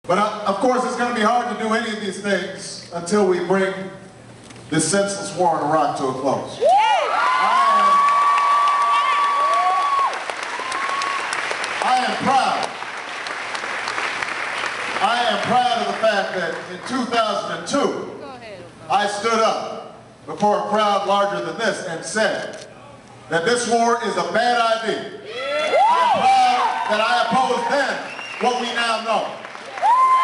But of course, it's going to be hard to do any of these things until we bring this senseless war in Iraq to a close. I am proud of the fact that in 2002, I stood up before a crowd larger than this and said that this war is a bad idea. I'm proud that I opposed then what we now know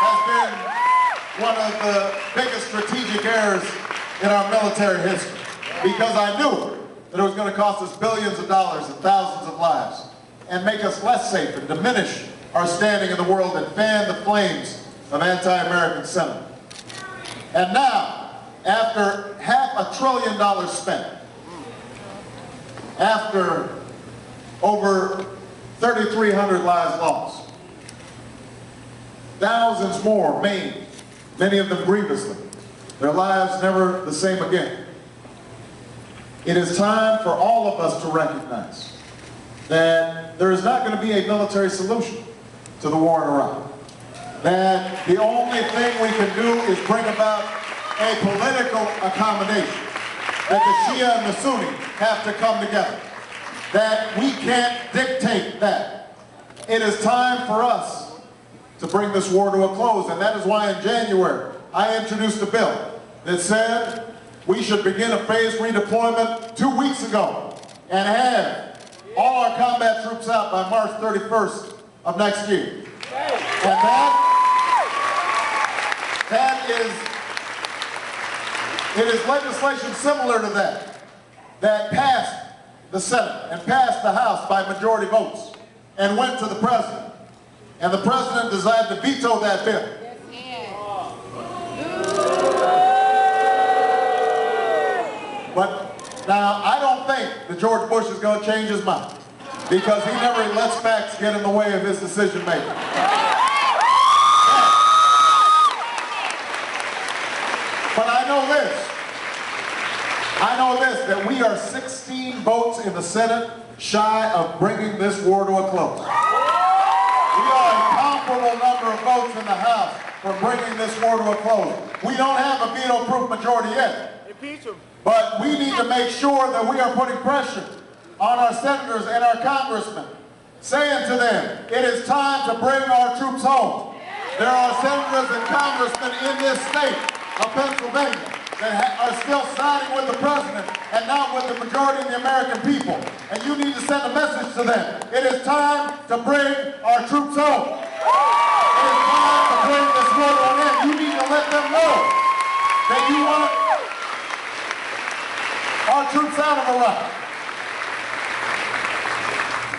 has been one of the biggest strategic errors in our military history, because I knew that it was going to cost us billions of dollars and thousands of lives and make us less safe and diminish our standing in the world and fan the flames of anti-American sentiment. And now, after $500 billion spent, after over 3,300 lives lost, thousands more maimed, many of them grievously, their lives never the same again. It is time for all of us to recognize that there is not going to be a military solution to the war in Iraq. That the only thing we can do is bring about a political accommodation. That the Shia and the Sunni have to come together. That we can't dictate that. It is time for us to bring this war to a close, and that is why in January I introduced a bill that said we should begin a phased redeployment 2 weeks ago and have all our combat troops out by March 31st of next year. And it is legislation similar to that passed the Senate and passed the House by majority votes and went to the President. And the President decided to veto that bill. But now, I don't think that George Bush is going to change his mind, because he never lets facts get in the way of his decision making. But I know this, that we are 16 votes in the Senate shy of bringing this war to a close. We are a comparable number of votes in the House for bringing this war to a close. We don't have a veto-proof majority yet. Impeach him. But we need to make sure that we are putting pressure on our senators and our congressmen, saying to them, it is time to bring our troops home. There are senators and congressmen in this state of Pennsylvania that are still siding with the president and not with the majority of the American people. And you need to send a message to them. It is time to bring our troops home. It is time to bring this war to an end. You need to let them know that you want our troops out of Iraq.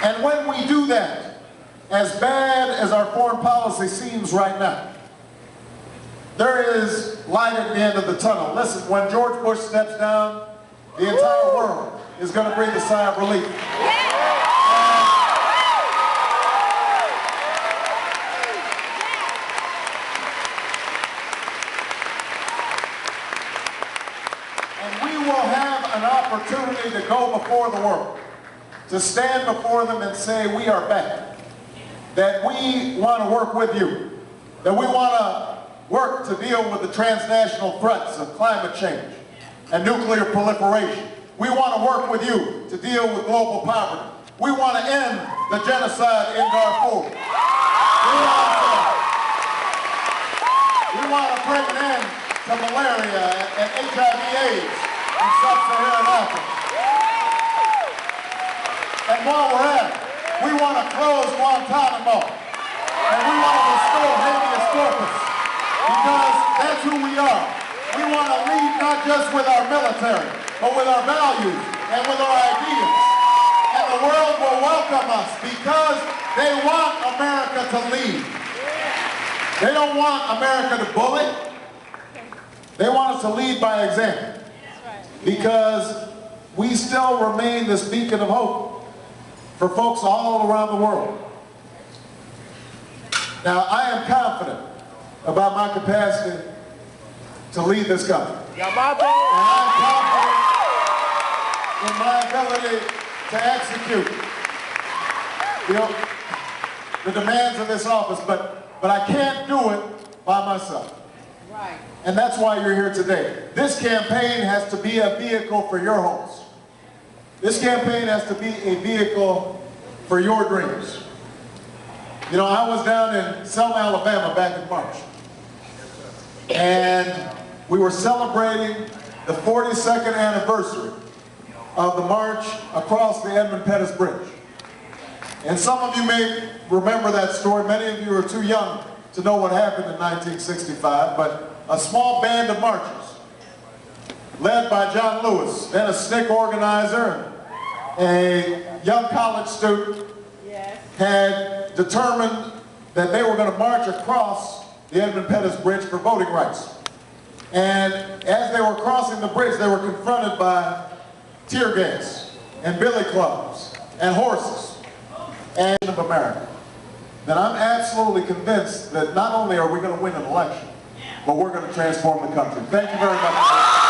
And when we do that, as bad as our foreign policy seems right now, there is light at the end of the tunnel. Listen, when George Bush steps down, the entire world is going to breathe a sigh of relief. And we will have an opportunity to go before the world, to stand before them and say, we are back, that we want to work with you, that we want to work to deal with the transnational threats of climate change and nuclear proliferation. We want to work with you to deal with global poverty. We want to end the genocide in Darfur. We want to bring an end to malaria and HIV/AIDS in sub-Saharan Africa. And while we're at it, we want to close Guantanamo, and we want to restore habeas corpus, because that's who we are. We want to lead not just with our military, but with our values and with our ideas. And the world will welcome us because they want America to lead. They don't want America to bully. They want us to lead by example, because we still remain this beacon of hope for folks all around the world. Now, I am confident about my capacity to lead this country. And I'm confident in my ability to execute the demands of this office, but I can't do it by myself. Right. And that's why you're here today. This campaign has to be a vehicle for your hopes. This campaign has to be a vehicle for your dreams. You know, I was down in Selma, Alabama back in March. And we were celebrating the 42nd anniversary of the march across the Edmund Pettus Bridge. And some of you may remember that story. Many of you are too young to know what happened in 1965, but a small band of marchers, led by John Lewis, then a SNCC organizer, a young college student, had determined that they were going to march across the Edmund Pettus Bridge for voting rights. And as they were crossing the bridge, they were confronted by tear gas and billy clubs and horses and of America. Then I'm absolutely convinced that not only are we going to win an election, but we're going to transform the country. Thank you very much.